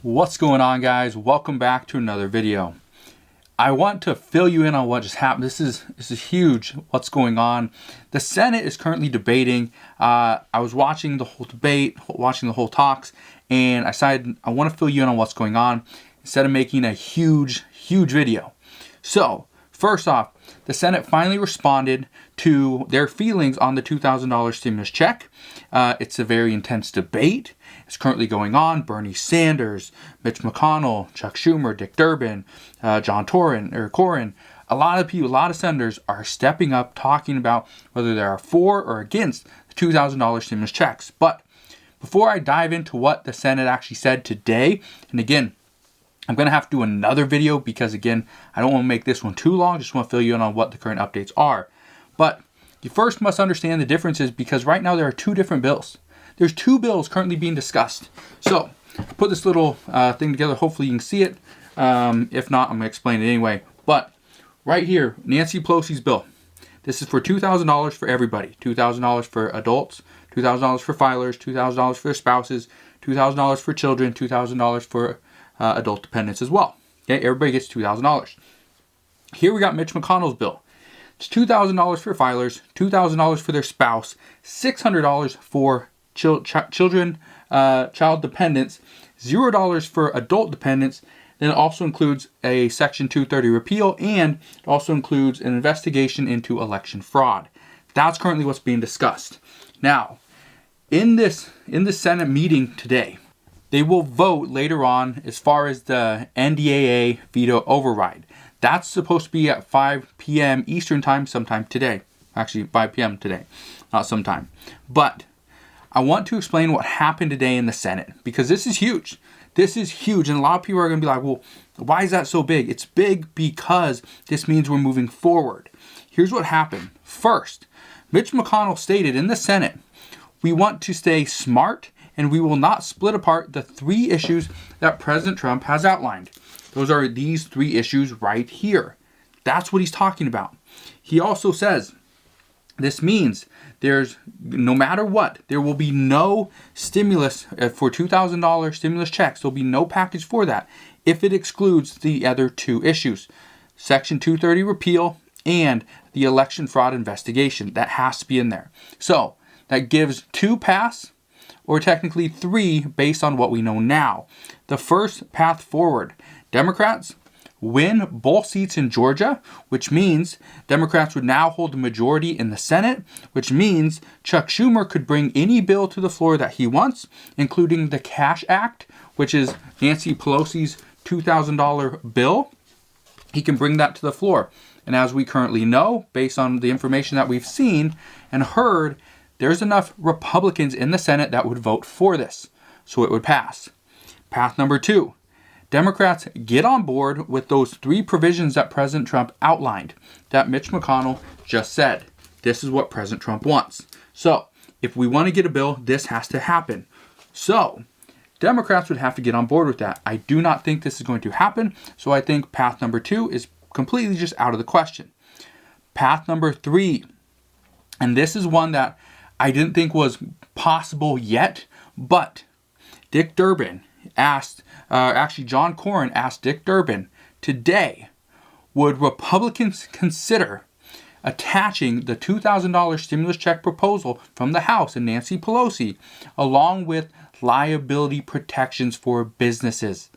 What's going on, guys? Welcome back to another video. I want to fill you in on what just happened. This is huge. What's going on? The Senate is currently debating. I was watching the whole debate, watching the whole talks, and I decided I want to fill you in on what's going on instead of making a huge video. So, first off, the Senate finally responded to their feelings on the $2,000 stimulus check. It's a very intense debate. It's currently going on. Bernie Sanders, Mitch McConnell, Chuck Schumer, Dick Durbin, John Cornyn. A lot of people, a lot of senators are stepping up talking about whether they are for or against the $2,000 stimulus checks. But before I dive into what the Senate actually said today, and again, I'm going to have to do another video because, again, I don't want to make this one too long. Just want to fill you in on what the current updates are. But you first must understand the differences because right now there are two different bills. There's two bills currently being discussed. So I put this little thing together. Hopefully you can see it. If not, I'm going to explain it anyway. But right here, Nancy Pelosi's bill. This is for $2,000 for everybody. $2,000 for adults, $2,000 for filers, $2,000 for their spouses, $2,000 for children, $2,000 for adult dependents as well. Okay, everybody gets $2,000. Here we got Mitch McConnell's bill. It's $2,000 for filers, $2,000 for their spouse, $600 for children, child dependents, $0 for adult dependents. Then it also includes a Section 230 repeal, and it also includes an investigation into election fraud. That's currently what's being discussed. Now, in this Senate meeting today, they will vote later on as far as the NDAA veto override. That's supposed to be at 5 p.m. Eastern time sometime today. Actually, 5 p.m. today, not sometime. But I want to explain what happened today in the Senate because this is huge. This is huge, and a lot of people are going to be like, well, why is that so big? It's big because this means we're moving forward. Here's what happened. First, Mitch McConnell stated in the Senate, we want to stay smart and we will not split apart the three issues that President Trump has outlined. Those are these three issues right here. That's what he's talking about. He also says, this means there's, no matter what, there will be no stimulus for $2,000 stimulus checks. There'll be no package for that if it excludes the other two issues, Section 230 repeal and the election fraud investigation. That has to be in there. So that gives 2 pass, or technically 3 based on what we know now. The first path forward, Democrats win both seats in Georgia, which means Democrats would now hold a majority in the Senate, which means Chuck Schumer could bring any bill to the floor that he wants, including the Cash Act, which is Nancy Pelosi's $2,000 bill. He can bring that to the floor. And as we currently know, based on the information that we've seen and heard, there's enough Republicans in the Senate that would vote for this, so it would pass. Path number 2. Democrats get on board with those 3 provisions that President Trump outlined, that Mitch McConnell just said. This is what President Trump wants. So, if we want to get a bill, this has to happen. So, Democrats would have to get on board with that. I do not think this is going to happen, so I think path number 2 is completely just out of the question. Path number 3, and this is one that I didn't think was possible yet, but Dick Durbin asked, John Cornyn asked Dick Durbin today, would Republicans consider attaching the $2,000 stimulus check proposal from the House and Nancy Pelosi, along with liability protections for businesses?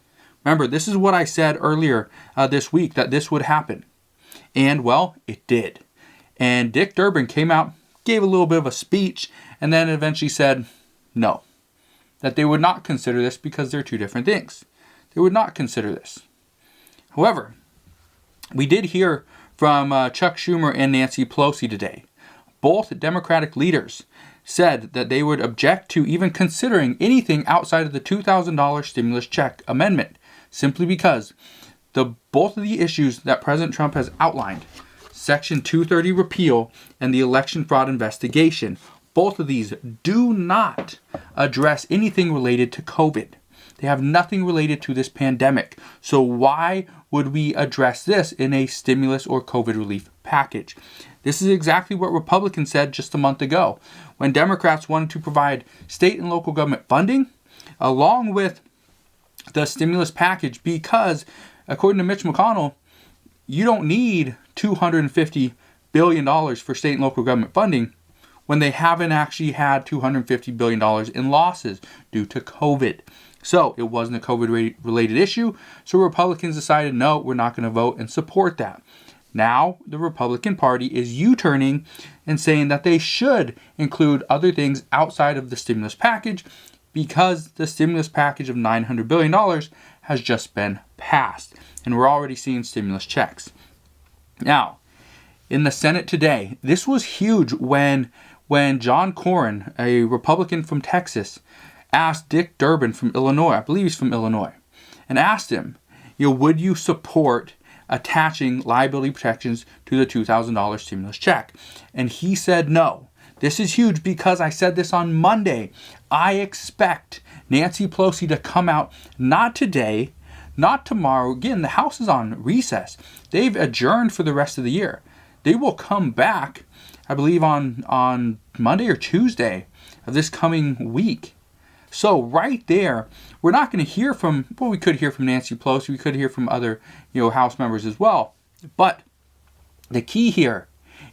Remember, this is what I said earlier this week, that this would happen. And, well, it did. And Dick Durbin came out, gave a little bit of a speech, and then eventually said no, that they would not consider this because they're two different things. They would not consider this. However, we did hear from Chuck Schumer and Nancy Pelosi today. Both Democratic leaders said that they would object to even considering anything outside of the $2,000 stimulus check amendment, simply because both of the issues that President Trump has outlined, Section 230 repeal and the election fraud investigation, both of these do not address anything related to COVID. They have nothing related to this pandemic. So why would we address this in a stimulus or COVID relief package? This is exactly what Republicans said just a month ago when Democrats wanted to provide state and local government funding along with the stimulus package because, according to Mitch McConnell, you don't need $250 billion for state and local government funding when they haven't actually had $250 billion in losses due to COVID. So it wasn't a COVID-related issue. So Republicans decided, no, we're not going to vote and support that. Now the Republican Party is U-turning and saying that they should include other things outside of the stimulus package because the stimulus package of $900 billion has just been passed. And we're already seeing stimulus checks. Now, in the Senate today, this was huge when John Cornyn, a Republican from Texas, asked Dick Durbin from Illinois, I believe he's from Illinois, and asked him, would you support attaching liability protections to the $2,000 stimulus check? And he said no. This is huge because I said this on Monday. I expect Nancy Pelosi to come out, not today, not tomorrow. Again, the House is on recess. They've adjourned for the rest of the year. They will come back, I believe, on Monday or Tuesday of this coming week. So right there, we're not going to hear from, well, we could hear from Nancy Pelosi. We could hear from other, House members as well. But the key here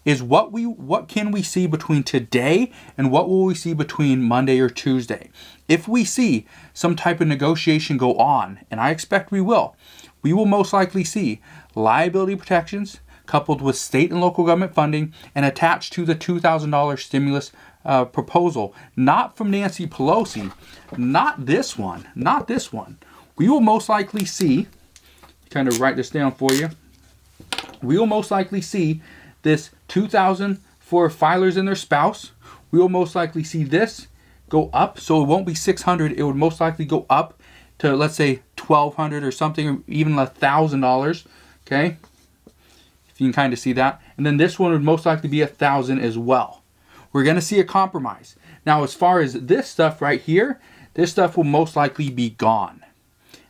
is what can we see between today and what will we see between Monday or Tuesday? If we see some type of negotiation go on, and I expect we will most likely see liability protections coupled with state and local government funding and attached to the $2,000 stimulus proposal, not from Nancy Pelosi, not this one. We will most likely see, kind of write this down for you, we will most likely see this $2,000 for filers and their spouse. We will most likely see this go up, so it won't be $600. It would most likely go up to, let's say, $1,200 or something, or even $1,000. Okay, if you can kind of see that. And then this one would most likely be $1,000 as well. We're going to see a compromise. Now, as far as this stuff right here, this stuff will most likely be gone.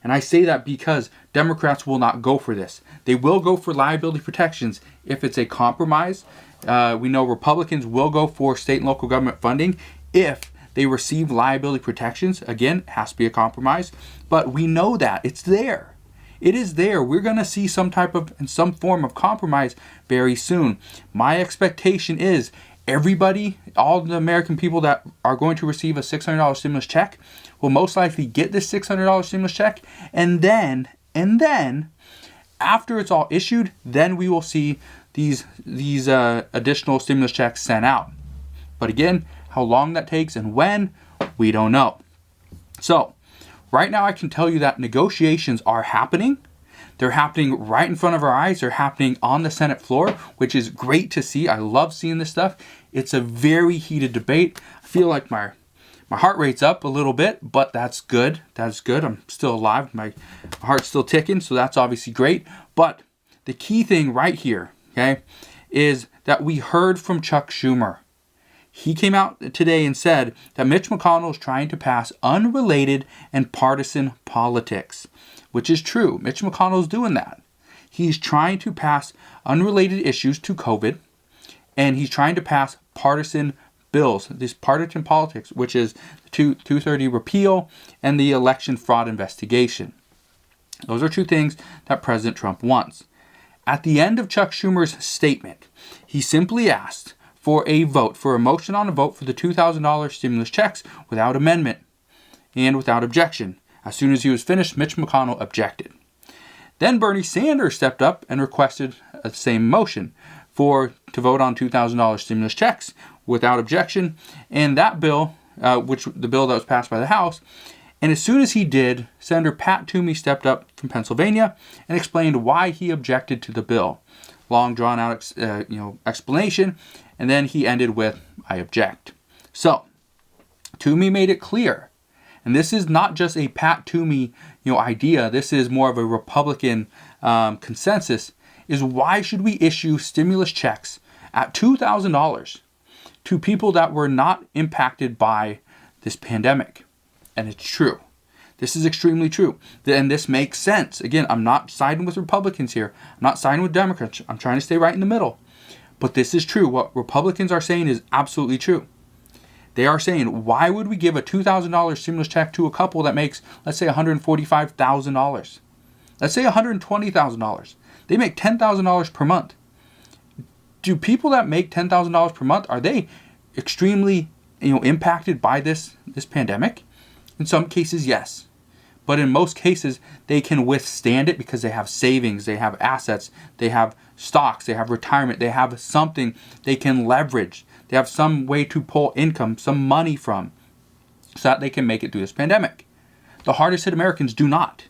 And I say that because Democrats will not go for this. They will go for liability protections if it's a compromise. We know Republicans will go for state and local government funding if they receive liability protections. Again, it has to be a compromise. But we know that. It's there. It is there. We're going to see some form of compromise very soon. My expectation is everybody, all the American people that are going to receive a $600 stimulus check will most likely get this $600 stimulus check. And then after it's all issued, then we will see these additional stimulus checks sent out. But again, how long that takes and when, we don't know. So right now I can tell you that negotiations are happening. They're happening right in front of our eyes. They're happening on the Senate floor, which is great to see. I love seeing this stuff. It's a very heated debate. I feel like my heart rate's up a little bit, but that's good. That's good. I'm still alive. My heart's still ticking, so that's obviously great. But the key thing right here, okay, is that we heard from Chuck Schumer. He came out today and said that Mitch McConnell is trying to pass unrelated and partisan politics, which is true. Mitch McConnell is doing that. He's trying to pass unrelated issues to COVID, and he's trying to pass partisan bills, these partisan politics, which is the 230 repeal and the election fraud investigation. Those are two things that President Trump wants. At the end of Chuck Schumer's statement, he simply asked for a motion on a vote for the $2,000 stimulus checks without amendment and without objection. As soon as he was finished, Mitch McConnell objected. Then Bernie Sanders stepped up and requested the same motion to vote on $2,000 stimulus checks without objection. And that bill, the bill that was passed by the House, and as soon as he did, Senator Pat Toomey stepped up from Pennsylvania and explained why he objected to the bill. Long drawn out explanation, and then he ended with, I object. So, Toomey made it clear. And this is not just a Pat Toomey, idea. This is more of a Republican consensus. Is why should we issue stimulus checks at $2,000 to people that were not impacted by this pandemic? And it's true. This is extremely true. And this makes sense. Again, I'm not siding with Republicans here. I'm not siding with Democrats. I'm trying to stay right in the middle. But this is true. What Republicans are saying is absolutely true. They are saying, why would we give a $2,000 stimulus check to a couple that makes, let's say, $145,000? Let's say $120,000. They make $10,000 per month. Do people that make $10,000 per month, are they extremely, impacted by this pandemic? In some cases, yes. But in most cases, they can withstand it because they have savings, they have assets, they have stocks, they have retirement, they have something they can leverage. They have some way to pull income, some money from, so that they can make it through this pandemic. The hardest hit Americans do not.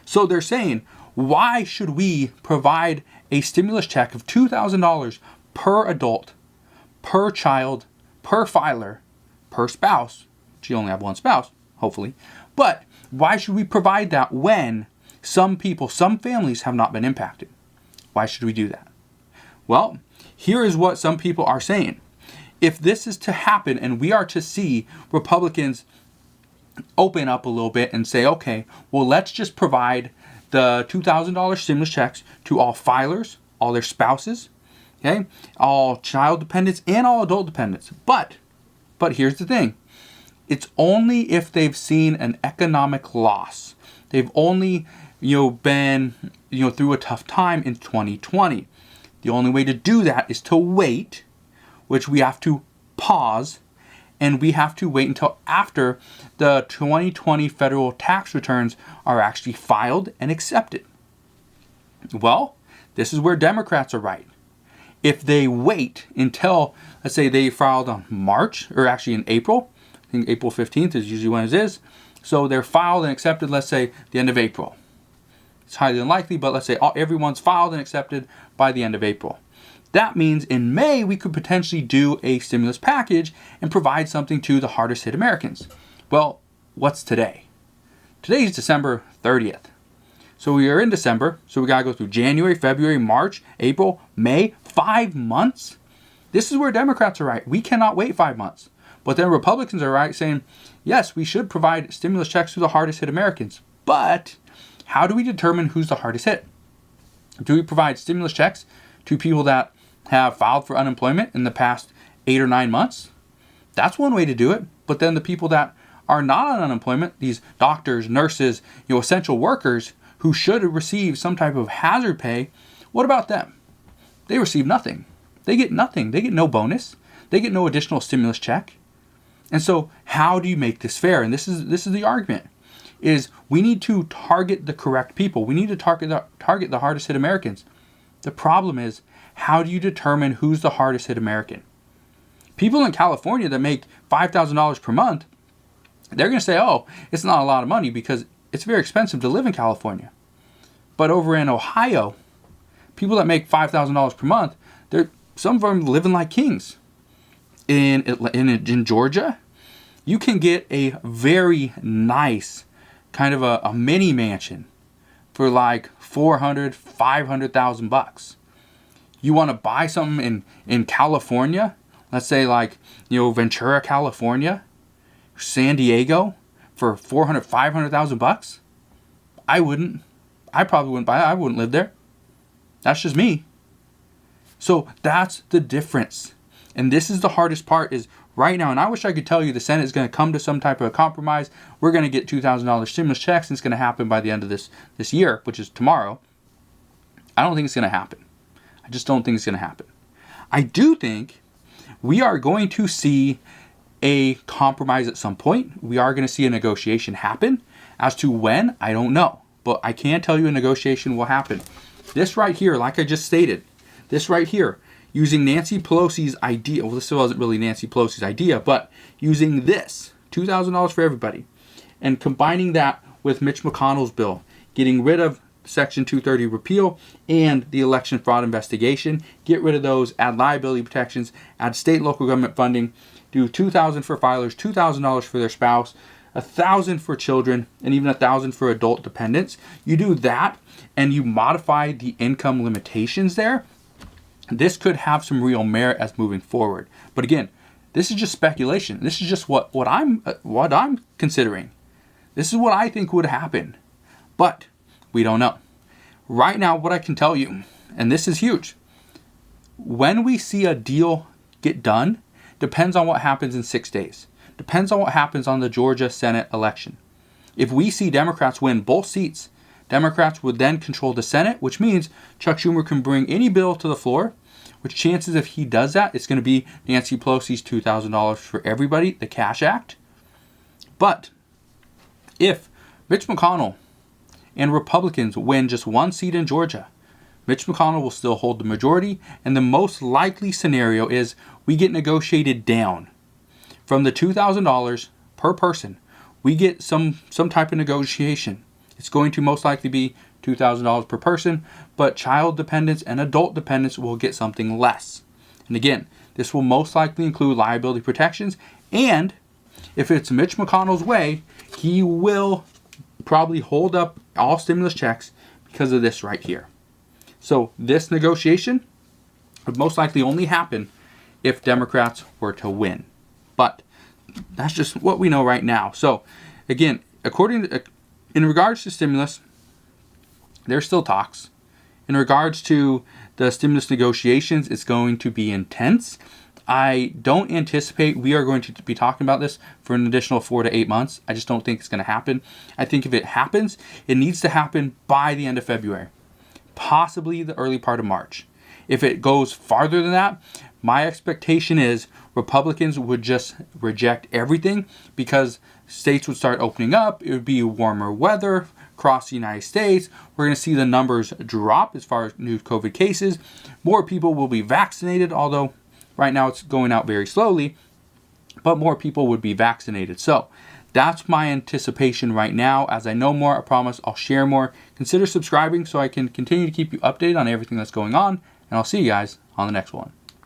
So they're saying, why should we provide a stimulus check of $2,000 per adult, per child, per filer, per spouse? You only have one spouse, hopefully. But why should we provide that when some people, some families have not been impacted? Why should we do that? Well, here is what some people are saying. If this is to happen and we are to see Republicans open up a little bit and say, okay, well, let's just provide the $2,000 stimulus checks to all filers, all their spouses, okay, all child dependents and all adult dependents. But here's the thing. It's only if they've seen an economic loss. They've only, been, through a tough time in 2020. The only way to do that is to wait, which we have to pause, and we have to wait until after the 2020 federal tax returns are actually filed and accepted. Well, this is where Democrats are right. If they wait until, let's say they filed on March, or actually in April, I think April 15th is usually when it is. So they're filed and accepted, let's say, the end of April. It's highly unlikely, but let's say everyone's filed and accepted by the end of April. That means in May, we could potentially do a stimulus package and provide something to the hardest hit Americans. Well, what's today? Today is December 30th. So we are in December, so we got to go through January, February, March, April, May, 5 months. This is where Democrats are right. We cannot wait 5 months. But then Republicans are right saying, yes, we should provide stimulus checks to the hardest hit Americans. But how do we determine who's the hardest hit? Do we provide stimulus checks to people that have filed for unemployment in the past 8 or 9 months? That's one way to do it. But then the people that are not on unemployment, these doctors, nurses, essential workers who should receive some type of hazard pay, what about them? They receive nothing. They get nothing. They get no bonus. They get no additional stimulus check. And so how do you make this fair? And this is the argument, is we need to target the correct people. We need to target the hardest hit Americans. The problem is, how do you determine who's the hardest hit American? People in California that make $5,000 per month, they're going to say, oh, it's not a lot of money because it's very expensive to live in California. But over in Ohio, people that make $5,000 per month, some of them living like kings. In Georgia, you can get a very nice kind of a mini mansion for like $400,000, $500,000. You want to buy something in California, let's say like, Ventura, California, San Diego for $400,000, $500,000? I wouldn't. I probably wouldn't buy it. I wouldn't live there. That's just me. So that's the difference. And this is the hardest part is right now, and I wish I could tell you the Senate is going to come to some type of a compromise. We're going to get $2,000 stimulus checks, and it's going to happen by the end of this year, which is tomorrow. I don't think it's going to happen. I just don't think it's going to happen. I do think we are going to see a compromise at some point. We are going to see a negotiation happen. As to when, I don't know. But I can tell you a negotiation will happen. This right here, like I just stated, this right here, using Nancy Pelosi's idea, well, this wasn't really Nancy Pelosi's idea, but using this, $2,000 for everybody, and combining that with Mitch McConnell's bill, getting rid of Section 230 repeal and the election fraud investigation, get rid of those, add liability protections, add state and local government funding, do $2,000 for filers, $2,000 for their spouse, $1,000 for children, and even $1,000 for adult dependents. You do that, and you modify the income limitations there. This could have some real merit as moving forward. But again, this is just speculation. This is just what I'm considering. This is what I think would happen. But we don't know. Right now, what I can tell you, and this is huge, when we see a deal get done, depends on what happens in 6 days. Depends on what happens on the Georgia Senate election. If we see Democrats win both seats, Democrats would then control the Senate, which means Chuck Schumer can bring any bill to the floor, which chances if he does that, it's going to be Nancy Pelosi's $2,000 for everybody, the Cash Act. But if Mitch McConnell and Republicans win just one seat in Georgia, Mitch McConnell will still hold the majority, and the most likely scenario is we get negotiated down from the $2,000 per person. We get some type of negotiation. It's going to most likely be $2,000 per person, but child dependents and adult dependents will get something less. And again, this will most likely include liability protections, and if it's Mitch McConnell's way, he will probably hold up all stimulus checks because of this right here. So this negotiation would most likely only happen if Democrats were to win. But that's just what we know right now. So again, in regards to stimulus, there's still talks. In regards to the stimulus negotiations, it's going to be intense. I don't anticipate we are going to be talking about this for an additional 4 to 8 months. I just don't think it's going to happen. I think if it happens, it needs to happen by the end of February, possibly the early part of March. If it goes farther than that, my expectation is Republicans would just reject everything because states would start opening up. It would be warmer weather across the United States. We're going to see the numbers drop as far as new COVID cases. More people will be vaccinated, although right now it's going out very slowly, but more people would be vaccinated. So that's my anticipation right now. As I know more, I promise I'll share more. Consider subscribing so I can continue to keep you updated on everything that's going on, and I'll see you guys on the next one.